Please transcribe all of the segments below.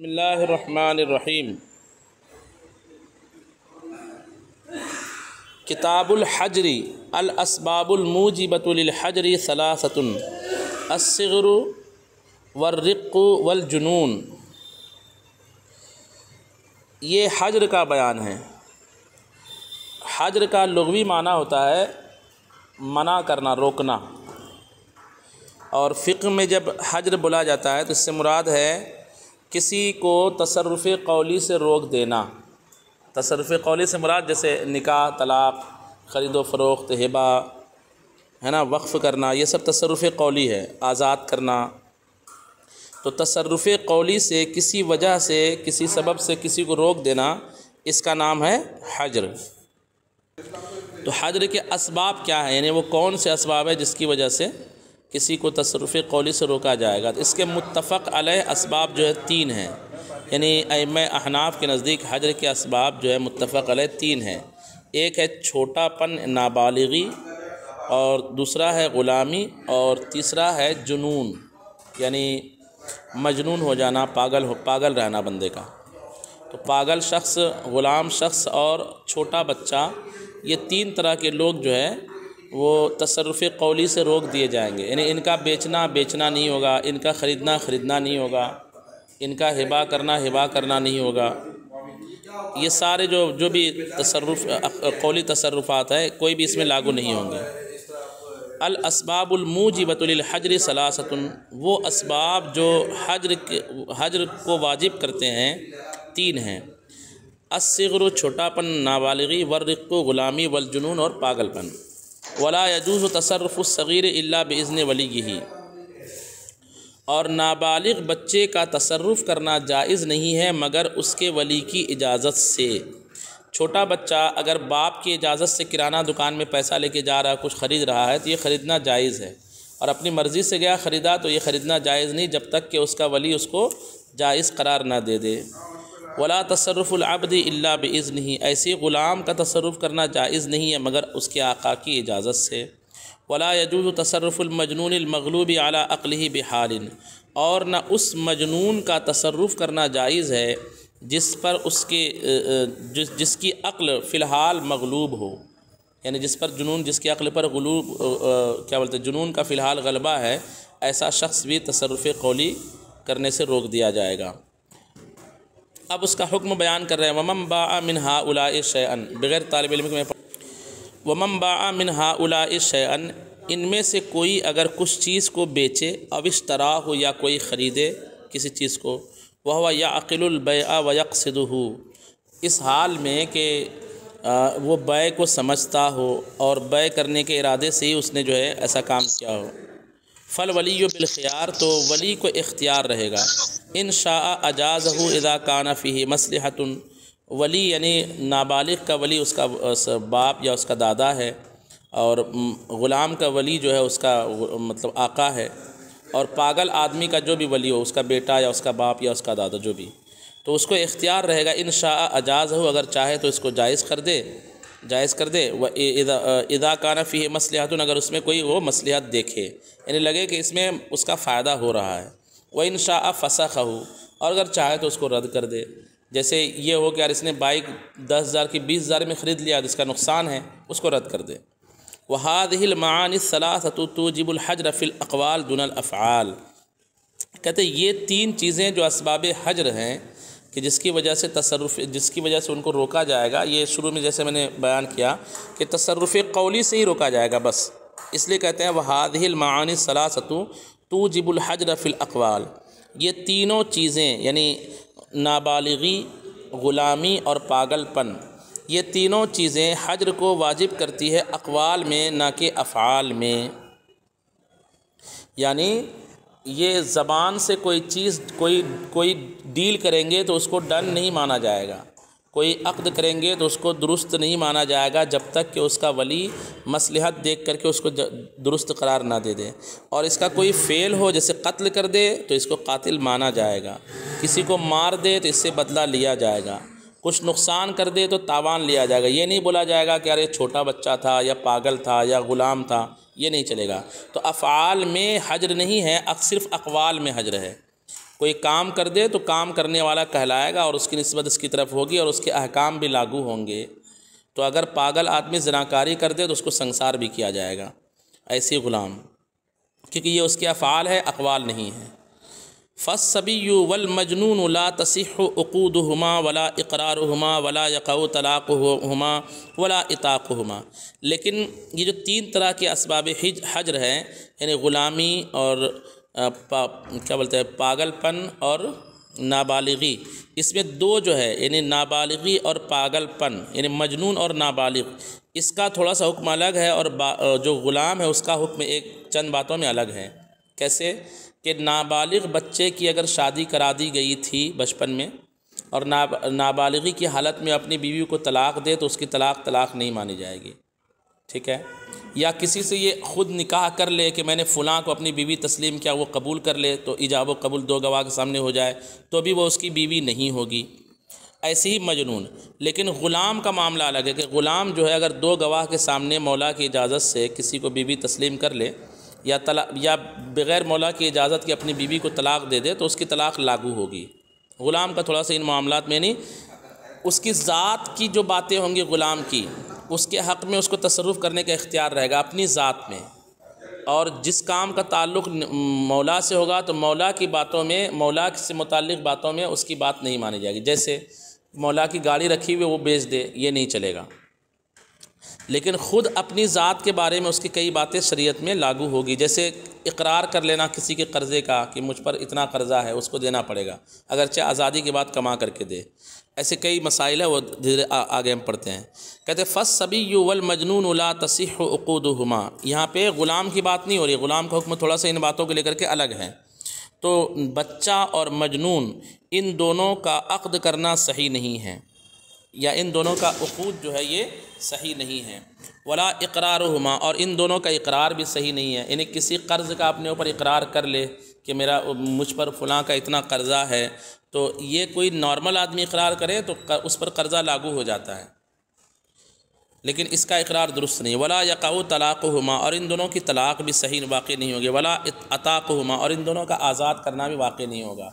بسم اللہ الرحمن الرحیم۔ کتاب الحجر الاسباب الموجبۃ للحجر ثلاثۃ الصغر والرق والجنون۔ یہ حجر کا بیان ہے۔ حجر کا لغوی معنی ہوتا ہے منع کرنا، روکنا، اور فقہ میں جب حجر بولا جاتا ہے تو اس سے مراد ہے کسی کو تصرف قولی سے روک دینا۔ تصرف قولی سے مراد جیسے نکاح، طلاق، خرید و فروخت، ہبہ ہے نا، وقف کرنا، یہ سب تصرف قولی ہے، آزاد کرنا۔ تو تصرف قولی سے کسی وجہ سے، کسی سبب سے کسی کو روک دینا، اس کا نام ہے حجر۔ تو حجر کے اسباب کیا ہیں، یعنی وہ کون سے اسباب ہیں جس کی وجہ سے کسی کو تصرف قولی سے روکا جائے گا۔ تو اس کے متفق علیہ اسباب جو ہے 3 ہیں، یعنی ائمہ احناف کے نزدیک حجر کے اسباب جو ہے متفق علیہ 3 ہیں۔ ایک ہے چھوٹا پن، نابالغی، اور دوسرا ہے غلامی، اور تیسرا ہے جنون، یعنی مجنون ہو جانا، پاگل رہنا بندے کا۔ تو پاگل شخص، غلام شخص اور چھوٹا بچہ، یہ 3 طرح کے لوگ جو ہے وہ تصرف قولی سے روک دیے جائیں گے، یعنی ان کا بیچنا نہیں ہوگا، ان کا خریدنا نہیں ہوگا، ان کا ہبہ کرنا نہیں ہوگا۔ یہ سارے جو بھی قولی تصرفات ہے، کوئی بھی اس میں لاگو نہیں ہوں گے۔ الاسباب الموجبۃ للحجر ثلاثۃ، وہ اسباب جو حجر کو واجب کرتے ہیں 3 ہیں۔ الصغر چھوٹا پن، نابالغی، والرق غلامی، والجنون اور پاگل پن۔ ولا يجوز تصرف الصغیر الا باذن ولیہ، اور نابالغ بچے کا تصرف کرنا جائز نہیں ہے مگر اس کے ولی کی اجازت سے۔ چھوٹا بچہ اگر باپ کی اجازت سے کرانہ دکان میں پیسہ لے کے جا رہا ہے، کچھ خرید رہا ہے، تو یہ خریدنا جائز ہے، اور اپنی مرضی سے گیا خریدا تو یہ خریدنا جائز نہیں جب تک کہ اس کا ولی اس کو جائز قرار نہ دے دے۔ ولا تصرف العبد الا باذنہ، ایسی غلام کا تصرف کرنا جائز نہیں ہے مگر اس کے آقا کی اجازت سے۔ ولا يجوز تصرف المجنون المغلوب علی عقلہ بحال، اور نہ اس مجنون کا تصرف کرنا جائز ہے جس پر جس کی عقل فی الحال مغلوب ہو، یعنی جس کی عقل پر جنون کا فی الحال غلبہ ہے، ایسا شخص بھی تصرف قولی کرنے سے روک دیا جائے گا۔ اب اس کا حکم بیان کر رہے ہیں۔ ومن باع من هؤلاء شيئا، بغیر طالب علم کے ومن باع من هؤلاء شيئا، ان میں سے کوئی اگر کچھ چیز کو بیچے، او اشترا ہو، یا کوئی خریدے کسی چیز کو، وهو يعقل البيع ويقصده، اس حال میں کہ وہ بیع کو سمجھتا ہو اور بیع کرنے کے ارادے سے ہی اس نے جو ہے ایسا کام کیا ہو، فالولی بالخیار، تو ولی کو اختیار رہے گا۔ ان شاء اجازہ اذا کان فیہ مصلحۃ، ولی یعنی نابالغ کا ولی اس کا باپ یا اس کا دادا ہے، اور غلام کا ولی جو ہے اس کا مطلب آقا ہے، اور پاگل آدمی کا جو بھی ولی ہو، اس کا بیٹا یا اس کا باپ یا اس کا دادا جو بھی، تو اس کو اختیار رہے گا۔ ان شاء اجازہ، اگر چاہے تو اس کو جائز کر دے۔ اذا کان فیہ مصلحۃ، اگر اس میں کوئی وہ مصلحت دیکھے، یعنی لگے کہ اس میں اس کا فائدہ ہو رہا ہے۔ وَإِن شَاءَ فَسَخَهُ، اور اگر چاہے تو اس کو رد کر دے۔ جیسے یہ ہو کہ یار اس نے بائک 10,000 کی 20,000 میں خرید لیا، جس کا نقصان ہے، اس کو رد کر دے۔ وَهَذِهِ الْمَعَانِي الثَّلَاثَةُ تُوجِبُ الْحَجْرَ فِي الْأَقْوَالِ دُونَ الْأَفْعَالِ، کہتے ہیں یہ 3 چیزیں جو اسباب حجر ہیں کہ جس کی وجہ سے ان کو روکا جائے گا، یہ شروع میں جیسے میں نے بیان کیا کہ تصرف قولی سے ہی روکا جائے گا بس، اس لیے کہتے ہیں وَهَذِهِ الْمَعَانِي الثَّلَاثَةُ تُوجِبُ الْحَجْرَ فِي الْأَقْوَالِ، یہ تینوں چیزیں یعنی نابالغی، غلامی اور پاگل پن، یہ تینوں چیزیں حجر کو واجب کرتی ہے اقوال میں، نہ کہ افعال میں۔ یعنی یہ زبان سے کوئی چیز کوئی ڈیل کریں گے تو اس کو ڈن نہیں مانا جائے گا، کوئی عقد کریں گے تو اس کو درست نہیں مانا جائے گا جب تک کہ اس کا ولی مصلحت دیکھ کر کے اس کو درست قرار نہ دے دے۔ اور اس کا کوئی فعل ہو، جیسے قتل کر دے تو اس کو قاتل مانا جائے گا، کسی کو مار دے تو اس سے بدلہ لیا جائے گا، کچھ نقصان کر دے تو تاوان لیا جائے گا۔ یہ نہیں بولا جائے گا کہ ارے چھوٹا بچہ تھا یا پاگل تھا یا غلام تھا، یہ نہیں چلے گا۔ تو افعال میں حجر نہیں ہے، صرف اقوال میں حجر ہے۔ کوئی کام کر دے تو کام کرنے والا کہلائے گا اور اس کی نسبت اس کی طرف ہوگی اور اس کے احکام بھی لاگو ہوں گے۔ تو اگر پاگل آدمی زناکاری کر دے تو اس کو سنسار بھی کیا جائے گا، ایسی غلام، کیونکہ یہ اس کے افعال ہے، اقوال نہیں ہے۔ فالصبی والمجنون لا تصح عقودهما ولا اقرارهما ولا يقع طلاقهما ولا اطاقهما۔ لیکن یہ جو تین طرح کے اسباب حجر ہیں، یعنی غلامی اور کیا بولتے ہیں پاگل پن اور نابالغی، اس میں دو جو ہے یعنی نابالغی اور پاگل پن، یعنی مجنون اور نابالغ، اس کا تھوڑا سا حکم الگ ہے، اور جو غلام ہے اس کا حکم ایک چند باتوں میں الگ ہے۔ کیسے کہ نابالغ بچے کی اگر شادی کرا دی گئی تھی بچپن میں اور نابالغی کی حالت میں اپنی بیوی کو طلاق دے تو اس کی طلاق نہیں مانی جائے گی، ٹھیک ہے؟ یا کسی سے یہ خود نکاح کر لے کہ میں نے فلاں کو اپنی بیوی تسلیم کیا، وہ قبول کر لے تو ایجاب و قبول دو گواہ کے سامنے ہو جائے تو بھی وہ اس کی بیوی نہیں ہوگی، ایسے ہی مجنون۔ لیکن غلام کا معاملہ الگ ہے کہ غلام جو ہے اگر دو گواہ کے سامنے مولا کی اجازت سے کسی کو بیوی تسلیم کر لے یا بغیر مولا کی اجازت کے اپنی بیوی کو طلاق دے دے تو اس کی طلاق لاگو ہوگی۔ غلام کا تھوڑا سا ان معاملات میں نہیں، اس کی ذات کی جو باتیں ہوں گی غلام کی، اس کے حق میں اس کو تصرف کرنے کا اختیار رہے گا اپنی ذات میں، اور جس کام کا تعلق مولا سے ہوگا تو مولا کی باتوں میں، مولا سے متعلق باتوں میں اس کی بات نہیں مانی جائے گی۔ جیسے مولا کی گاڑی رکھی ہوئی وہ بیچ دے، یہ نہیں چلے گا، لیکن خود اپنی ذات کے بارے میں اس کی کئی باتیں شریعت میں لاگو ہوگی، جیسے اقرار کر لینا کسی کے قرضے کا کہ مجھ پر اتنا قرضہ ہے، اس کو دینا پڑے گا اگرچہ آزادی کے بعد کما کر کے دے۔ ایسے کئی مسائل ہیں، وہ دھیرے آگے ہم پڑھتے ہیں۔ کہتے فالصبی والمجنون لا تصح عقودهما، یہاں پہ غلام کی بات نہیں ہو رہی، غلام کا حکم تھوڑا سا ان باتوں کو لے کر کے الگ ہے۔ تو بچہ اور مجنون ان دونوں کا عقد کرنا صحیح نہیں ہے، یا ان دونوں کا عقود جو ہے یہ صحیح نہیں ہے۔ ولا اقرارهما، اور ان دونوں کا اقرار بھی صحیح نہیں ہے، یعنی کسی قرض کا اپنے اوپر اقرار کر لے کہ مجھ پر فلاں کا اتنا قرضہ ہے، تو یہ کوئی نارمل آدمی اقرار کرے تو اس پر قرضہ لاگو ہو جاتا ہے، لیکن اس کا اقرار درست نہیں۔ ولا یقع طلاقهما، اور ان دونوں کی طلاق بھی صحیح واقع نہیں ہوگی۔ ولا عتاقهما، اور ان دونوں کا آزاد کرنا بھی واقع نہیں ہوگا،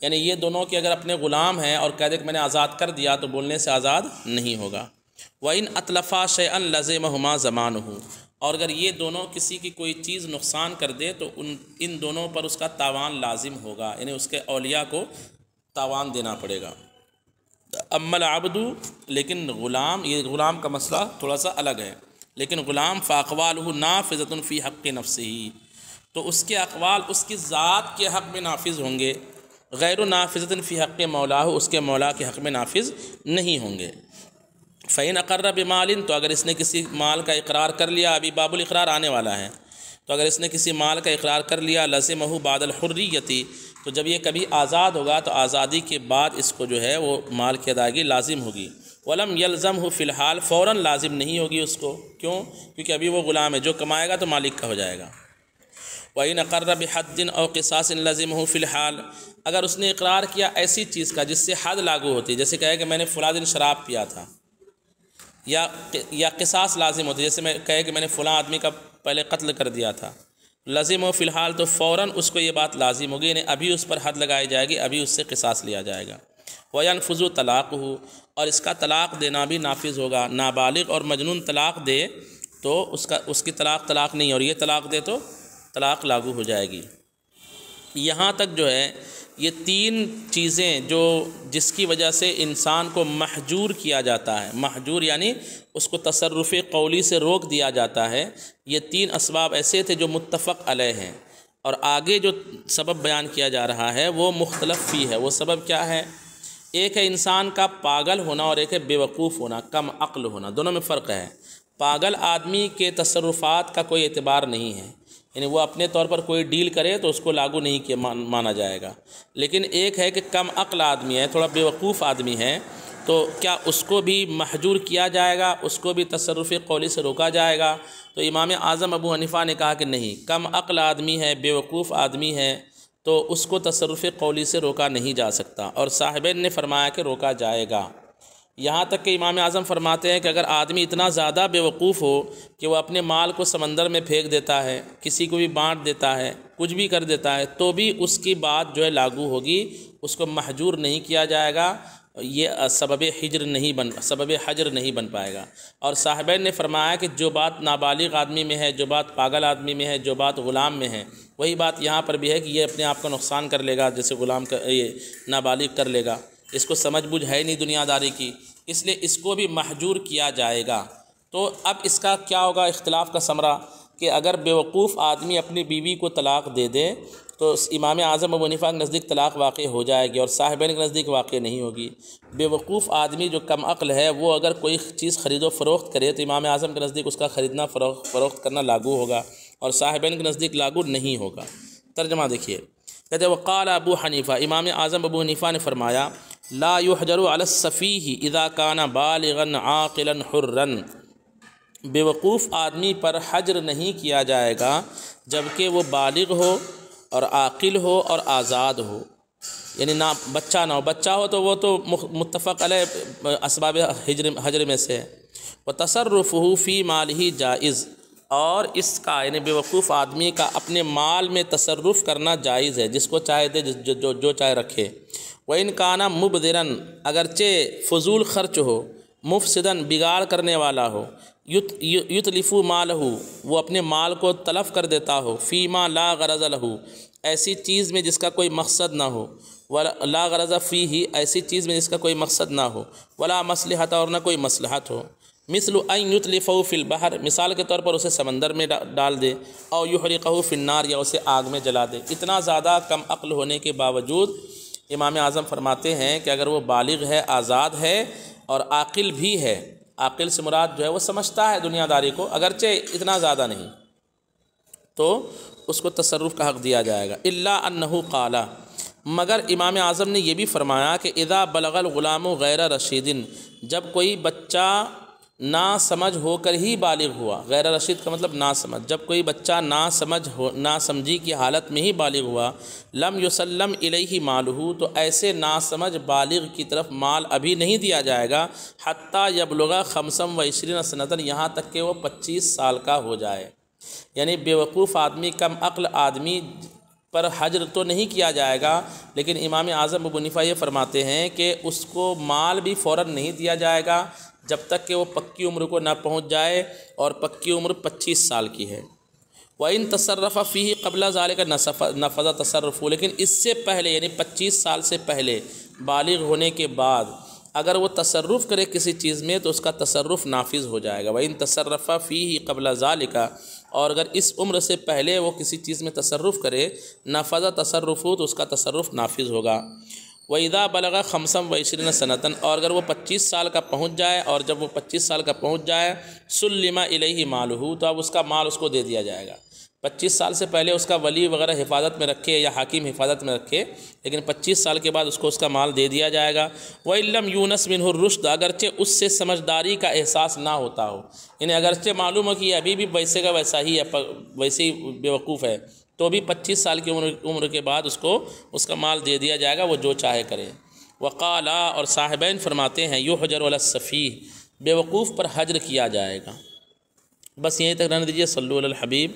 یعنی یہ دونوں کے اگر اپنے غلام ہیں اور کہہ دے کہ میں نے آزاد کر دیا تو بولنے سے آزاد نہیں ہوگا۔ وَإِنْ أَتْلَفَا شَيْئًا لَزِمَهُمَا زَمَانُهُ، اور اگر یہ دونوں کسی کی کوئی چیز نقصان کر دے تو ان دونوں پر اس کا تاوان لازم ہوگا، یعنی اس کے اولیاء کو تاوان دینا پڑے گا۔ اما العبد، لیکن غلام، یہ غلام کا مسئلہ تھوڑا سا الگ ہے، لیکن غلام فاقوالہ نافذۃ فی حق نفسہ، تو اس کے اقوال اس کی ذات کے حق میں نافذ ہوں گے، غیر نافذۃ فی حق مولاہ، اس کے مولا کے حق میں نافذ نہیں ہوں گے۔ فإن اقر بمال، تو اگر اس نے کسی مال کا اقرار کر لیا، ابھی باب الاقرار آنے والا ہے، تو اگر اس نے کسی مال کا اقرار کر لیا، لزمہ بعد الحریۃ، تو جب یہ کبھی آزاد ہوگا تو آزادی کے بعد اس کو جو ہے وہ مال کی ادائیگی لازم ہوگی۔ ولم یلزمہ فی الحال، فوراً لازم نہیں ہوگی اس کو، کیوں؟ کیونکہ ابھی وہ غلام ہے، جو کمائے گا تو مالک کا ہو جائے گا۔ وَإِنْ أَقَرَّ بِحَدٍّ أَوْ قِصَاصٍ لَزِمَهُ فِي الْحَالِ، اگر اس نے اقرار کیا ایسی چیز کا جس سے حد لاگو ہوتی ہے، جیسے کہے کہ میں نے فلاں دن شراب پیا تھا، یا قصاص لازم ہوتی ہے، جیسے میں کہے کہ میں نے فلاں آدمی کا پہلے قتل کر دیا تھا، لازم ہو فی الحال، تو فوراً اس کو یہ بات لازم ہوگی، یعنی ابھی اس پر حد لگائی جائے گی، ابھی اس سے قصاص لیا جائے گا۔ وَيَنْفُذُ طَلَاقُهُ، اور اس کا طلاق دینا بھی نافذ ہوگا۔ نابالغ اور مجنون طلاق دے تو اس کی طلاق نہیں، اور یہ طلاق دے تو طلاق لاگو ہو جائے گی۔ یہاں تک جو ہے یہ تین چیزیں جو جس کی وجہ سے انسان کو محجور کیا جاتا ہے، محجور یعنی اس کو تصرف قولی سے روک دیا جاتا ہے، یہ تین اسباب ایسے تھے جو متفق علیہ ہیں، اور آگے جو سبب بیان کیا جا رہا ہے وہ مختلف فی ہے۔ وہ سبب کیا ہے؟ ایک ہے انسان کا پاگل ہونا اور ایک ہے بے وقوف ہونا، کم عقل ہونا، دونوں میں فرق ہے۔ پاگل آدمی کے تصرفات کا کوئی اعتبار نہیں ہے، یعنی وہ اپنے طور پر کوئی ڈیل کرے تو اس کو لاگو نہیں کیا مانا جائے گا، لیکن ایک ہے کہ کم عقل آدمی ہے، تھوڑا بے وقوف آدمی ہے، تو کیا اس کو بھی محجور کیا جائے گا، اس کو بھی تصرف قولی سے روکا جائے گا؟ تو امام اعظم ابو حنیفہ نے کہا کہ نہیں، کم عقل آدمی ہے، بے وقوف آدمی ہے، تو اس کو تصرف قولی سے روکا نہیں جا سکتا، اور صاحبین نے فرمایا کہ روکا جائے گا۔ یہاں تک کہ امام اعظم فرماتے ہیں کہ اگر آدمی اتنا زیادہ بیوقوف ہو کہ وہ اپنے مال کو سمندر میں پھینک دیتا ہے، کسی کو بھی بانٹ دیتا ہے، کچھ بھی کر دیتا ہے، تو بھی اس کی بات جو ہے لاگو ہوگی، اس کو محجور نہیں کیا جائے گا، یہ سبب حجر نہیں بن پائے گا۔ اور صاحبین نے فرمایا کہ جو بات نابالغ آدمی میں ہے، جو بات پاگل آدمی میں ہے، جو بات غلام میں ہے، وہی بات یہاں پر بھی ہے کہ یہ اپنے آپ کا نقصان کر لے گا، جیسے غلام کا یہ نابالغ کر لے گا، اس کو سمجھ بوجھ ہے نہیں دنیا داری کی، اس لیے اس کو بھی محجور کیا جائے گا۔ تو اب اس کا کیا ہوگا اختلاف کا ثمرہ کہ اگر بیوقوف آدمی اپنی بیوی کو طلاق دے دے تو امام اعظم ابو حنیفہ کے نزدیک طلاق واقع ہو جائے گی اور صاحبین کے نزدیک واقع نہیں ہوگی۔ بیوقوف آدمی جو کم عقل ہے وہ اگر کوئی چیز خرید و فروخت کرے تو امام اعظم کے نزدیک اس کا خریدنا فروخت کرنا لاگو ہوگا اور صاحبین کے نزدیک لاگو نہیں ہوگا۔ ترجمہ دیکھیے، کہتے وقال ابو حنیفہ، امام اعظم ابو حنیفہ نے فرمایا لا يحجر على السفیہ اذا کان بالغا عاقلا حرا، بیوقوف آدمی پر حجر نہیں کیا جائے گا جبکہ وہ بالغ ہو اور عاقل ہو اور آزاد ہو، یعنی نہ بچہ نہ ہو، بچہ ہو تو وہ تو متفق علیہ اسباب حجر میں سے ہے۔ وتصرفہ فی مالہ جائز، اور اس کا یعنی بیوقوف آدمی کا اپنے مال میں تصرف کرنا جائز ہے، جس کو چاہے دے، جو چاہے رکھے۔ وَإِنْ كَانَ مُبْذِرًا، اگرچہ فضول خرچ ہو، مفسداً بگاڑ کرنے والا ہو، یتلف مالہ وہ اپنے مال کو تلف کر دیتا ہو، فیما لا غرض لہ ایسی چیز میں جس کا کوئی مقصد نہ ہو، لا غرض فیہ ایسی چیز میں جس کا کوئی مقصد نہ ہو، ولا مصلحت اور نہ کوئی مصلحت ہو، مثل ان یتلفہ فی البحر مثال کے طور پر اسے سمندر میں ڈال دے، او یحرقہ فی النار یا اسے آگ میں جلا دے۔ اتنا زیادہ کم عقل ہونے کے باوجود امام اعظم فرماتے ہیں کہ اگر وہ بالغ ہے، آزاد ہے اور عاقل بھی ہے، عاقل سے مراد جو ہے وہ سمجھتا ہے دنیا داری کو اگرچہ اتنا زیادہ نہیں، تو اس کو تصرف کا حق دیا جائے گا۔ الا انہ قال، مگر امام اعظم نے یہ بھی فرمایا کہ اذا بلغ الغلام غیر رشید، جب کوئی بچہ نا سمجھ ہو کر ہی بالغ ہوا، غیر رشید کا مطلب نا سمجھ، جب کوئی بچہ نا سمجھی کی حالت میں ہی بالغ ہوا، لم یسلم الیہ مالہ تو ایسے نا سمجھ بالغ کی طرف مال ابھی نہیں دیا جائے گا، حتی یبلغ 25 سنۃ یہاں تک کہ وہ 25 سال کا ہو جائے۔ یعنی بیوقوف آدمی، کم عقل آدمی پر حجر تو نہیں کیا جائے گا، لیکن امام اعظم ابو حنیفہ یہ فرماتے ہیں کہ اس کو مال بھی فوراً نہیں دیا جائے گا جب تک کہ وہ پکی عمر کو نہ پہنچ جائے، اور پکی عمر 25 سال کی ہے۔ وَإِن تَصَرَّفَ فِيهِ قَبْلَ ذَلِكَ نَفَذَ تَصَرُّفُهُ، لیکن اس سے پہلے یعنی 25 سال سے پہلے بالغ ہونے کے بعد اگر وہ تصرف کرے کسی چیز میں تو اس کا تصرف نافذ ہو جائے گا۔ وَإِن تَصَرَّفَ فِيهِ قَبْلَ ذَلِكَ، اور اگر اس عمر سے پہلے وہ کسی چیز میں تصرف کرے، نفذ تصرفہ تو اس کا تصرف نافذ ہوگا۔ وَإِذَا بَلَغَ 25 سَنَةً، اور اگر وہ 25 سال کا پہنچ جائے، اور جب وہ 25 سال کا پہنچ جائے، سُلِّمَ إِلَيْهِ مَالُهُ تو اب اس کا مال اس کو دے دیا جائے گا۔ 25 سال سے پہلے اس کا ولی وغیرہ حفاظت میں رکھے یا حاکم حفاظت میں رکھے، لیکن 25 سال کے بعد اس کو اس کا مال دے دیا جائے گا۔ وَإِن لَّمْ يُونَسْ مِنْهُ الرُّشْدُ، اگرچہ اس سے سمجھداری کا احساس نہ ہوتا ہو، یعنی اگرچہ معلوم ہو کہ یہ ابھی بھی ویسے کا ویسا ہی ہے، ویسے ہی بیوقوف ہے، تو بھی 25 سال کی عمر کے بعد اس کو اس کا مال دے دیا جائے گا، وہ جو چاہے کرے۔ وقال، اور صاحبین فرماتے ہیں یحجر علی السفیہ، بیوقوف پر حجر کیا جائے گا۔ بس یہیں تک رہنے دیجیے۔ صلو علی الحبیب۔